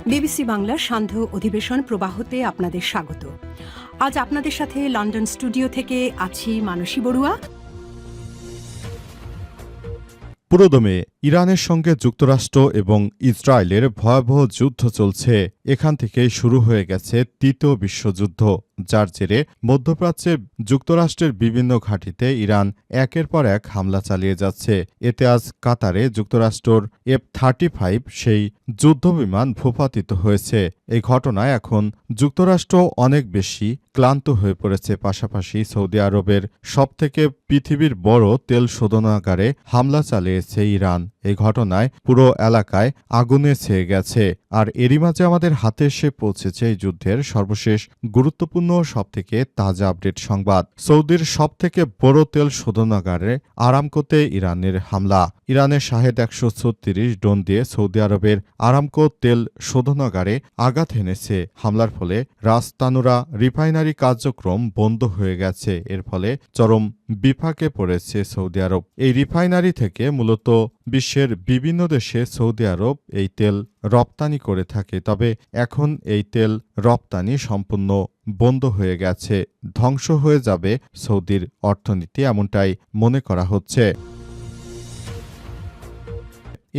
BBC বাংলার সান্ধ্য অধিবেশন প্রবাহতে আপনাদের স্বাগত। আজ আপনাদের সাথে লন্ডন স্টুডিও থেকে আছি মানসী বড়ুয়া। পুরোদমে ইরানের সঙ্গে যুক্তরাষ্ট্র এবং ইসরায়েলের ভয়াবহ যুদ্ধ চলছে। এখান থেকেই শুরু হয়ে গেছে তৃতীয় বিশ্বযুদ্ধ, যার জেরে মধ্যপ্রাচ্যে যুক্তরাষ্ট্রের বিভিন্ন ঘাঁটিতে ইরান একের পর এক হামলা চালিয়ে যাচ্ছে। এতে আজ কাতারে যুক্তরাষ্ট্রর F-35 সেই যুদ্ধবিমান ভূপাতিত হয়েছে। এই ঘটনায় এখন যুক্তরাষ্ট্র অনেক বেশি ক্লান্ত হয়ে পড়েছে। পাশাপাশি সৌদি আরবের সবথেকে পৃথিবীর বড় তেল শোধনাগারে হামলা চালিয়েছে ইরান। এই ঘটনায় পুরো এলাকায় আগুনে ছেয়ে গেছে। আর এরই মাঝে আমাদের হাতে এসে পৌঁছেছে এই যুদ্ধের সর্বশেষ গুরুত্বপূর্ণ সবথেকে তাজা আপডেট সংবাদ। সৌদির সবথেকে বড় তেল শোধনাগারে আরামকোতে ইরানের হামলা। ইরানের শাহেদ 136 ড্রোন দিয়ে সৌদি আরবের আরামকো তেল শোধনাগারে আঘাত এনেছে। হামলার ফলে রাস তানুরা রিফাইনারি কার্যক্রম বন্ধ হয়ে গেছে। এর ফলে চরম বিপাকে পড়েছে সৌদি আরব। এই রিফাইনারি থেকে মূলত বিশ্বের বিভিন্ন দেশে সৌদি আরব এই তেল রপ্তানি করে থাকে। তবে এখন এই তেল রপ্তানি সম্পূর্ণ বন্ধ হয়ে গেছে। ধ্বংস হয়ে যাবে সৌদির অর্থনীতি, এমনটাই মনে করা হচ্ছে।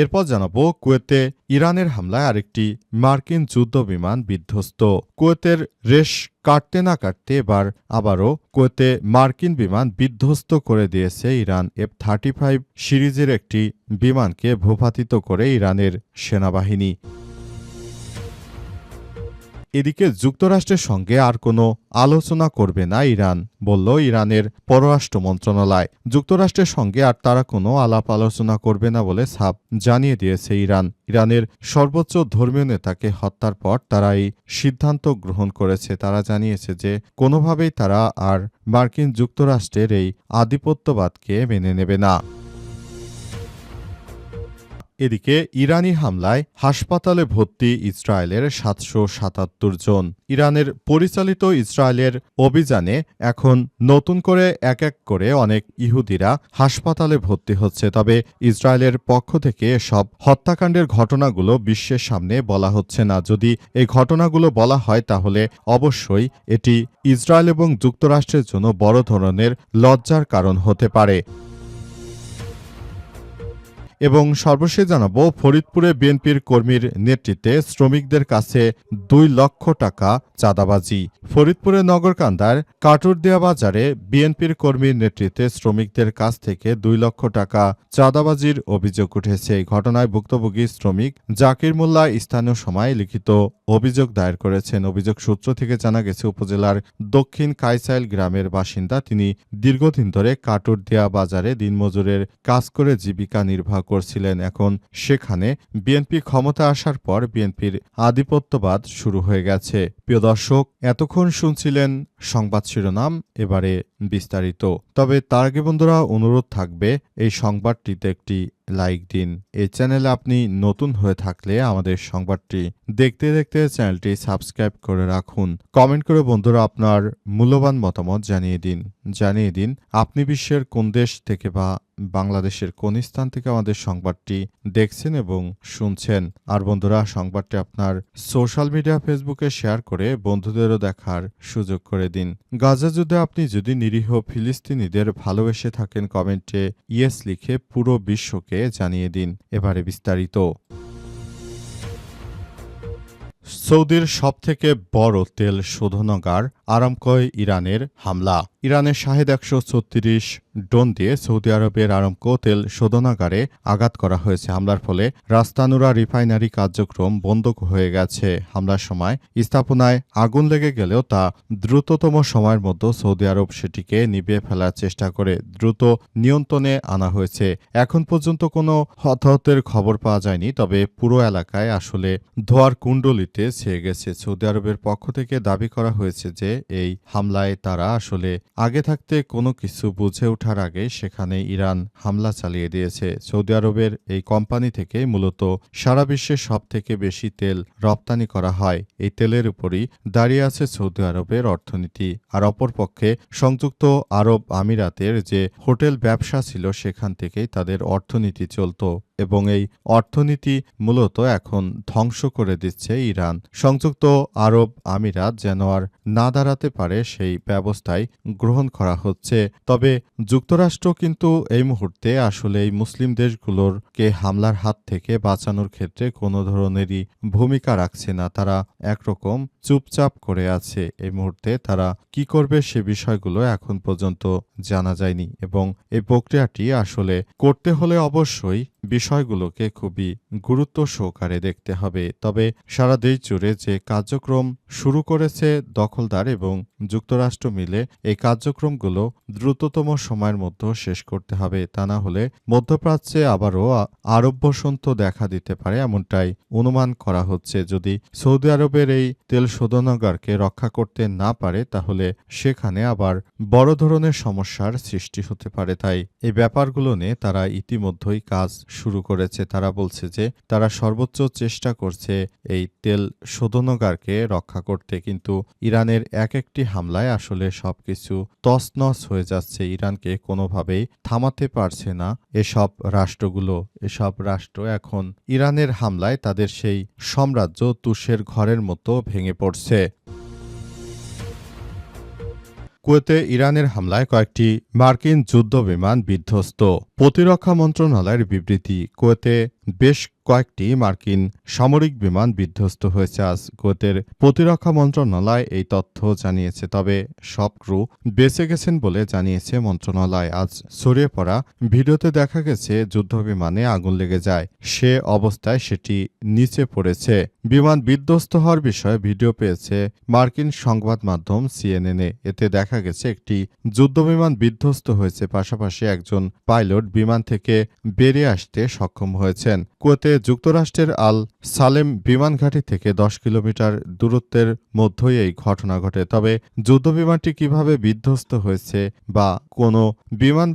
এরপর জানাবো, কুয়েতে ইরানের হামলায় আরেকটি মার্কিন যুদ্ধবিমান বিধ্বস্ত। কুয়েতের রেশ কাটতে না কাটতে এবার আবারও কুয়েতে মার্কিন বিমান বিধ্বস্ত করে দিয়েছে ইরান। F-35 সিরিজের একটি বিমানকে ভূপাতিত করে ইরানের সেনাবাহিনী। এদিকে যুক্তরাষ্ট্রের সঙ্গে আর কোনো আলোচনা করবে না ইরান, বলল ইরানের পররাষ্ট্র মন্ত্রণালয়। যুক্তরাষ্ট্রের সঙ্গে আর তারা কোনো আলাপ আলোচনা করবে না বলে সাফ জানিয়ে দিয়েছে ইরান। ইরানের সর্বোচ্চ ধর্মীয় নেতাকে হত্যার পর তারা এই সিদ্ধান্ত গ্রহণ করেছে। তারা জানিয়েছে যে কোনোভাবেই তারা আর মার্কিন যুক্তরাষ্ট্রের এই আধিপত্যবাদকে মেনে নেবে না। এদিকে ইরানি হামলায় হাসপাতালে ভর্তি ইসরায়েলের 777 জন। ইরানের পরিচালিত ইসরায়েলের অভিযানে এখন নতুন করে এক এক করে অনেক ইহুদিরা হাসপাতালে ভর্তি হচ্ছে। তবে ইসরায়েলের পক্ষ থেকে সব হত্যাকাণ্ডের ঘটনাগুলো বিশ্বের সামনে বলা হচ্ছে না। যদি এই ঘটনাগুলো বলা হয় তাহলে অবশ্যই এটি ইসরায়েল এবং যুক্তরাষ্ট্রের জন্য বড় ধরনের লজ্জার কারণ হতে পারে। এবং সর্বশেষ জানাবো, ফরিদপুরে বিএনপির কর্মীর নেতৃত্বে শ্রমিকদের কাছে 2 লক্ষ টাকা চাঁদাবাজি। ফরিদপুরের নগরকান্দার কাটুরদিয়া বাজারে বিএনপির কর্মীর নেতৃত্বে শ্রমিকদের কাছ থেকে 2 লক্ষ টাকা চাঁদাবাজির অভিযোগ উঠেছে। এই ঘটনায় ভুক্তভোগী শ্রমিক জাকির মোল্লা স্থানীয় সময় লিখিত অভিযোগ দায়ের করেছেন। অভিযোগ সূত্র থেকে জানা গেছে, উপজেলার দক্ষিণ কাইসাইল গ্রামের বাসিন্দা তিনি দীর্ঘদিন ধরে কাটুরদিয়া বাজারে দিনমজুরের কাজ করে জীবিকা নির্বাহ করছিলেন। এখন সেখানে বিএনপি ক্ষমতা আসার পর বিএনপির আধিপত্যবাদ শুরু হয়ে গেছে। প্রিয় দর্শক, এতক্ষণ শুনছিলেন সংবাদ শিরোনাম, এবারে বিস্তারিত। তবে তার আগে বন্ধুরা অনুরোধ থাকবে, এই সংবাদটিতে একটি লাইক দিন। এই চ্যানেলে আপনি নতুন হয়ে থাকলে আমাদের সংবাদটি দেখতে দেখতে চ্যানেলটি সাবস্ক্রাইব করে রাখুন। কমেন্ট করে বন্ধুরা আপনার মূল্যবান মতামত জানিয়ে দিন আপনি বিশ্বের কোন দেশ থেকে বা বাংলাদেশের কোন স্থান থেকে আমাদের সংবাদটি দেখছেন এবং শুনছেন। আর বন্ধুরা, সংবাদটি আপনার সোশ্যাল মিডিয়া ফেসবুকে শেয়ার করে বন্ধুদেরও দেখার সুযোগ করে দিন। গাজা যুদ্ধে আপনি যদি নিরীহ ফিলিস্তিনিদের ভালোবেসে থাকেন, কমেন্টে ইয়েস লিখে পুরো বিশ্বকে জানিয়ে দিন। এবারে বিস্তারিত। সৌদির সবথেকে বড় তেল শোধনাগার আরামকোয় ইরানের হামলা। ইরানের শাহেদ 136 ড্রোন দিয়ে সৌদি আরবের আরামকো তেল শোধনাগারে আঘাত করা হয়েছে। হামলার ফলে রাস্তানুরা রিফাইনারি কার্যক্রম বন্ধ হয়ে গেছে। হামলার সময় স্থাপনায় আগুন লেগে গেলেও তা দ্রুততম সময়ের মধ্যে সৌদি আরব সেটিকে নিভিয়ে ফেলার চেষ্টা করে দ্রুত নিয়ন্ত্রণে আনা হয়েছে। এখন পর্যন্ত কোনো হতাহতের খবর পাওয়া যায়নি, তবে পুরো এলাকায় আসলে ধোঁয়ার কুণ্ডলিতে ছেয়ে গেছে। সৌদি আরবের পক্ষ থেকে দাবি করা হয়েছে যে এই হামলায় তারা আসলে আগে থাকতে কোনো কিছু বুঝে ওঠার আগে সেখানে ইরান হামলা চালিয়ে দিয়েছে। সৌদি আরবের এই কোম্পানি থেকে মূলত সারা বিশ্বে সবথেকে বেশি তেল রপ্তানি করা হয়। এই তেলের উপরই দাঁড়িয়ে আছে সৌদি আরবের অর্থনীতি। আর অপরপক্ষে সংযুক্ত আরব আমিরাতের যে হোটেল ব্যবসা ছিল সেখান থেকেই তাদের অর্থনীতি চলত। এবং এই অর্থনীতি মূলত এখন ধ্বংস করে দিচ্ছে ইরান। সংযুক্ত আরব আমিরাত যেন আর না দাঁড়াতে পারে সেই ব্যবস্থাই গ্রহণ করা হচ্ছে। তবে যুক্তরাষ্ট্র কিন্তু এই মুহূর্তে আসলে এই মুসলিম দেশগুলোরকে হামলার হাত থেকে বাঁচানোর ক্ষেত্রে কোনো ধরনেরই ভূমিকা রাখছে না। তারা একরকম চুপচাপ করে আছে। এই মুহূর্তে তারা কি করবে সে বিষয়গুলো এখন পর্যন্ত জানা যায়নি এবং এই প্রক্রিয়াটি আসলে করতে হলে অবশ্যই বিষয়গুলোকে খুবই গুরুত্ব সহকারে দেখতে হবে। তবে সারা দেশ জুড়ে যে কার্যক্রম শুরু করেছে দখলদার এবং যুক্তরাষ্ট্র মিলে এই কার্যক্রমগুলো দ্রুততম সময়ের মধ্যে শেষ করতে হবে। তা না হলে মধ্যপ্রাচ্যে আবারও আরব বসন্ত দেখা দিতে পারে এমনটাই অনুমান করা হচ্ছে। যদি সৌদি আরবের এই তেল শোধনাগারকে রক্ষা করতে না পারে তাহলে সেখানে আবার বড় ধরনের সমস্যার সৃষ্টি হতে পারে। তাই এই ব্যাপারগুলো নিয়ে তারা ইতিমধ্যেই কাজ শুরু করেছে। তারা বলছে যে তারা সর্বোচ্চ চেষ্টা করছে এই তেল শোধনাগারকে রক্ষা করতে, কিন্তু ইরানের এক একটি হামলায় আসলে সবকিছু তছনছ হয়ে যাচ্ছে। ইরানকে কোনোভাবেই থামাতে পারছে না এসব রাষ্ট্রগুলো। এসব রাষ্ট্র এখন ইরানের হামলায় তাদের সেই সাম্রাজ্য তুষের ঘরের মতো ভেঙে পড়ছে। কুয়েতে ইরানের হামলায় কয়েকটি মার্কিন যুদ্ধবিমান বিধ্বস্ত। প্রতিরক্ষা মন্ত্রণালয়ের বিবৃতি, কুয়েতে বেশ কয়েকটি মার্কিন সামরিক বিমান বিধ্বস্ত হয়েছে। আজ কুয়েতের প্রতিরক্ষা মন্ত্রণালয় এই তথ্য জানিয়েছে। তবে সব ক্রু বেঁচে গেছেন বলে জানিয়েছে মন্ত্রণালয়। আজ ছড়িয়ে পড়া ভিডিওতে দেখা গেছে যুদ্ধবিমানে আগুন লেগে যায়, সে অবস্থায় সেটি নিচে পড়েছে। বিমান বিধ্বস্ত হওয়ার বিষয়ে ভিডিও পেয়েছে মার্কিন সংবাদ মাধ্যম সিএনএনে। এতে দেখা গেছে একটি যুদ্ধবিমান বিধ্বস্ত হয়েছে, পাশাপাশি একজন পাইলট বিমান থেকে বেরিয়ে আসতে সক্ষম হয়েছেন। কুয়েতে যুক্তরাষ্ট্রের আল সালেম বিমান ঘাঁটি থেকে 10 কিলোমিটার দূরত্বের মধ্যেই এই ঘটনা ঘটে। তবে যুদ্ধবিমানটি কিভাবে বিধ্বস্ত হয়েছে বা কোন বিমান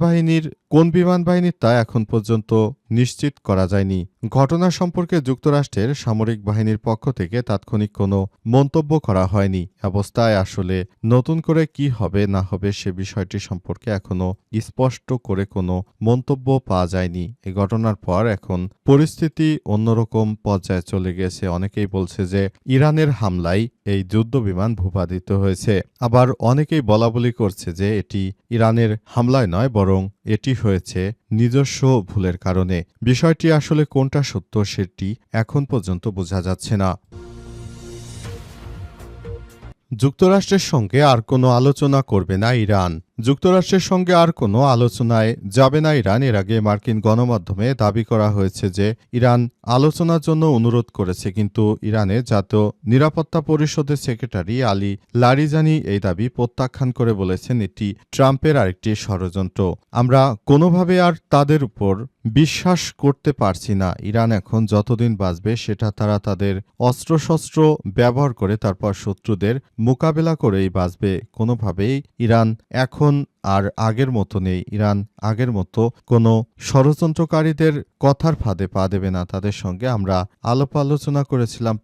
বাহিনীর তা এখন পর্যন্ত নিশ্চিত করা যায়নি। ঘটনা সম্পর্কে যুক্তরাষ্ট্রের সামরিক বাহিনীর পক্ষ থেকে তাৎক্ষণিক কোনো মন্তব্য করা হয়নি। অবস্থায় আসলে নতুন করে কি হবে না হবে সে বিষয়টি সম্পর্কে এখনো স্পষ্ট করে কোনো মন্তব্য পাওয়া যায়নি। এই ঘটনার পর এখন পরিস্থিতি অন্যরকম পর্যায়ে চলে গেছে। অনেকেই বলছে যে ইরানের হামলায় এই যুদ্ধবিমান ভূপাতিত হয়েছে, আবার অনেকেই বলাবলি করছে যে এটি ইরানের হামলায় নয় বরং এটি হয়েছে নিজস্ব ভুলের কারণে। বিষয়টি আসলে কোনটা সত্য সেটি এখন পর্যন্ত বোঝা যাচ্ছে না। যুক্তরাষ্ট্রের সঙ্গে আর কোনো আলোচনা করবে না ইরান। যুক্তরাষ্ট্রের সঙ্গে আর কোনো আলোচনায় যাবে না ইরান। এর আগে মার্কিন গণমাধ্যমে দাবি করা হয়েছে যে ইরান আলোচনার জন্য অনুরোধ করেছে, কিন্তু ইরানের জাতীয় নিরাপত্তা পরিষদের সেক্রেটারি আলী লারিজানি এই দাবি প্রত্যাখ্যান করে বলেছেন এটি ট্রাম্পের আরেকটি ষড়যন্ত্র। আমরা কোনোভাবে আর তাদের উপর বিশ্বাস করতে পারছি না। ইরান এখন যতদিন বাঁচবে সেটা তারা তাদের অস্ত্রশস্ত্র ব্যবহার করে তারপর শত্রুদের মোকাবেলা করেই বাঁচবে। কোনোভাবেই ইরান এখন আর আগের মতো নেই। ইরান আগের মতো কোনো ষড়যন্ত্রকারীদের কথার ফাঁদে পা দেবে না। তাদের সঙ্গে আমরা আলাপ আলোচনা করেছিলাম,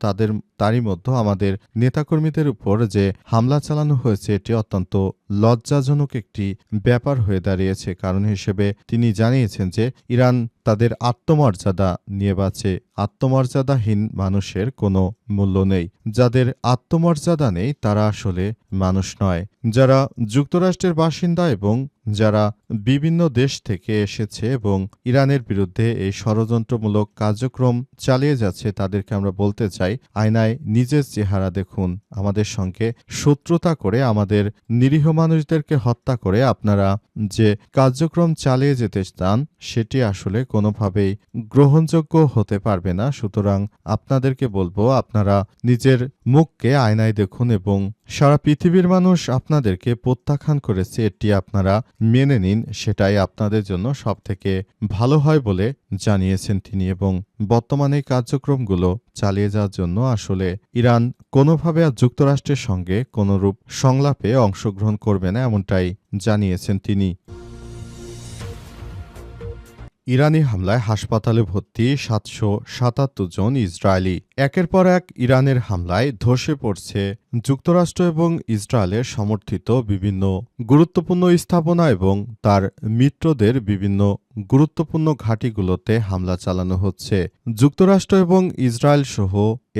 তারই মধ্যে আমাদের নেতাকর্মীদের উপর যে হামলা চালানো হয়েছে এটি অত্যন্ত লজ্জাজনক একটি ব্যাপার হয়ে দাঁড়িয়েছে। কারণ হিসেবে তিনি জানিয়েছেন যে ইরান তাদের আত্মমর্যাদা নিয়ে বাঁচে। আত্মমর্যাদাহীন মানুষের কোনো মূল্য নেই। যাদের আত্মমর্যাদা নেই তারা আসলে মানুষ নয়। যারা যুক্তরাষ্ট্রের বাসিন্দা এবং যারা বিভিন্ন দেশ থেকে এসেছে এবং ইরানের বিরুদ্ধে এই ষড়যন্ত্রমূলক কার্যক্রম চালিয়ে যাচ্ছে তাদেরকে আমরা বলতে চাই, আয়নায় নিজের চেহারা দেখুন। আমাদের সঙ্গে শত্রুতা করে আমাদের নিরীহ মানুষদেরকে হত্যা করে আপনারা যে কার্যক্রম চালিয়ে যেতে চান সেটি আসলে কোনোভাবেই গ্রহণযোগ্য হতে পারবে না। সুতরাং আপনাদেরকে বলবো আপনারা নিজের মুখকে আয়নায় দেখুন এবং সারা পৃথিবীর মানুষ আপনাদেরকে প্রত্যাখ্যান করেছে এটি আপনারা মেনে নিন, সেটাই আপনাদের জন্য সবথেকে ভালো হয় বলে জানিয়েছেন তিনি। এবং বর্তমানে কার্যক্রমগুলো চালিয়ে যাওয়ার জন্য আসলে ইরান কোনোভাবে আর যুক্তরাষ্ট্রের সঙ্গে কোনরূপ সংলাপে অংশগ্রহণ করবে না এমনটাই জানিয়েছেন তিনি। ইরানি হামলায় হাসপাতালে ভর্তি 777 জন ইসরায়েলি। একের পর এক ইরানের হামলায় ধসে পড়ছে যুক্তরাষ্ট্র এবং ইসরায়েলের সমর্থিত বিভিন্ন গুরুত্বপূর্ণ স্থাপনা এবং তার মিত্রদের বিভিন্ন গুরুত্বপূর্ণ ঘাঁটিগুলোতে হামলা চালানো হচ্ছে। যুক্তরাষ্ট্র এবং ইসরায়েল সহ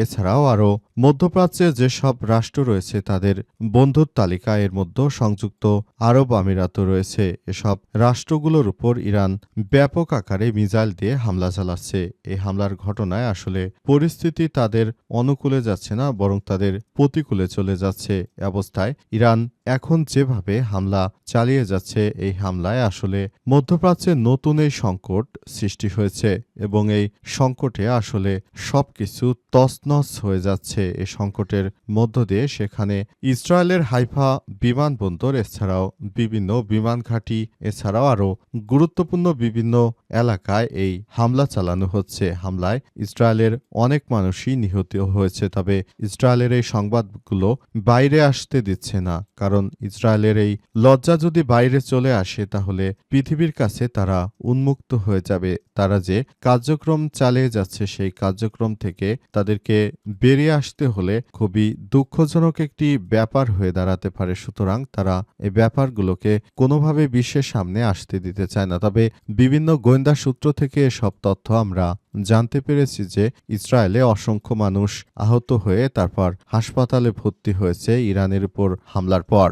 এছাড়াও আরও মধ্যপ্রাচ্যে যেসব রাষ্ট্র রয়েছে তাদের বন্ধুর তালিকা এর মধ্যে সংযুক্ত আরব আমিরাতও রয়েছে। এসব রাষ্ট্রগুলোর উপর ইরান ব্যাপক আকারে মিসাইল দিয়ে হামলা চালাচ্ছে। এই হামলার ঘটনায় আসলে পরিস্থিতি তাদের অনুকূলে যাচ্ছে না, বরং তাদের প্রতিকূলে চলে যাচ্ছে। অবস্থায় ইরান এখন যেভাবে হামলা চালিয়ে যাচ্ছে, এই হামলায় আসলে মধ্যপ্রাচ্যে নতুন এই সংকট সৃষ্টি হয়েছে এবং এই সংকটে আসলে সবকিছু তছনছ হয়ে যাচ্ছে। এই সংকটের মধ্য দিয়ে সেখানে ইসরায়েলের হাইফা বিমানবন্দর এছাড়াও বিভিন্ন বিমান ঘাঁটি এছাড়াও আরও গুরুত্বপূর্ণ বিভিন্ন এলাকায় এই হামলা চালানো হচ্ছে। হামলায় ইসরায়েলের অনেক মানুষই নিহত হয়েছে, তবে ইসরায়েলের এই সংবাদগুলো বাইরে আসতে দিচ্ছে না, কারণ ইসরায়েলের এই লজ্জা যদি বাইরে চলে আসে তাহলে পৃথিবীর কাছে তারা উন্মুক্ত হয়ে যাবে। তারা যে কার্যক্রম চালিয়ে যাচ্ছে সেই কার্যক্রম থেকে তাদেরকে বেরিয়ে আসতে হলে খুবই দুঃখজনক একটি ব্যাপার হয়ে দাঁড়াতে পারে। সুতরাং তারা এই ব্যাপারগুলোকে কোনোভাবে বিশ্বের সামনে আসতে দিতে চায় না। তবে বিভিন্ন গোয়েন্দা সূত্র থেকে এসব তথ্য আমরা জানতে পেরেছি যে ইসরায়েলে অসংখ্য মানুষ আহত হয়ে তারপর হাসপাতালে ভর্তি হয়েছে ইরানের উপর হামলার পর।